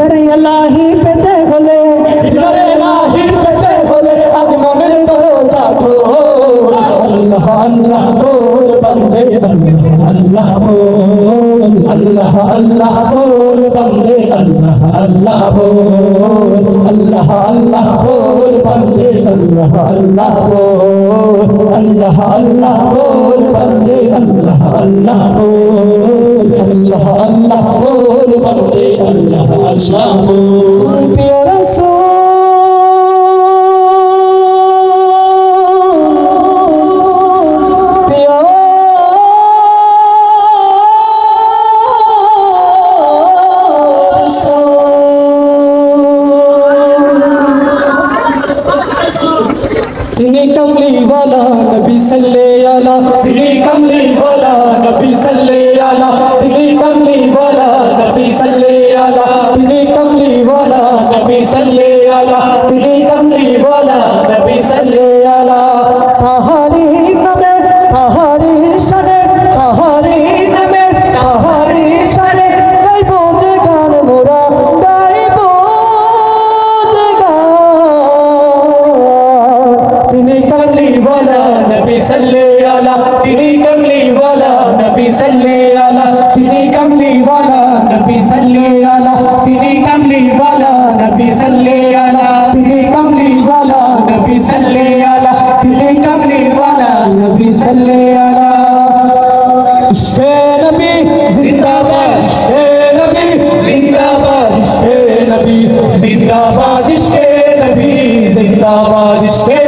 দিদারে ইলাহি পেতে হলে দিদারে ইলাহি পেতে হলে আজ মনের দরজা খোল আল্লাহ আল্লাহ বল বন্দে আল্লাহ বল আল্লাহ আল্লাহ বল বন্দে আল্লাহ আল্লাহ বল আল্লাহ আল্লাহ বল বন্দে আল্লাহ আল্লাহ বল আল্লাহ আল্লাহ বল বন্দে আল্লাহ আল্লাহ বল আল্লাহ আল্লাহ বল বন্দে আল্লাহ আল্লাহ বল প্রিয় রাসূল तिने कमली वाला नबी सल्ले आला तिने कमली वाला नबी सल्ले आला तिने कमली वाला नबी सल्ले आला तिने कमली वाला नबी सल्ले आला तिने कमली वाला नबी सल्ले आला ताहारी नमे ताहारी शने ताहारी नमे ताहारी शने गाइबो जे गान मोरा गाइबो जे गान तिने कमली वाला नबी सल्ले आला तिने कमली वाला नबी सल्ले आला तिने कमली वाला नबी सल्ले आला तिने कमली वाला नबी सल्ले आला तिने कमली वाला नबी सल्ले आला तिने कमली वाला नबी सल्ले आला इश्क़े नबी जिंदाबाद इश्क़े नबी जिंदाबाद इश्क़े नबी जिंदाबाद इश्क़े नबी जिंदाबाद इश्क़े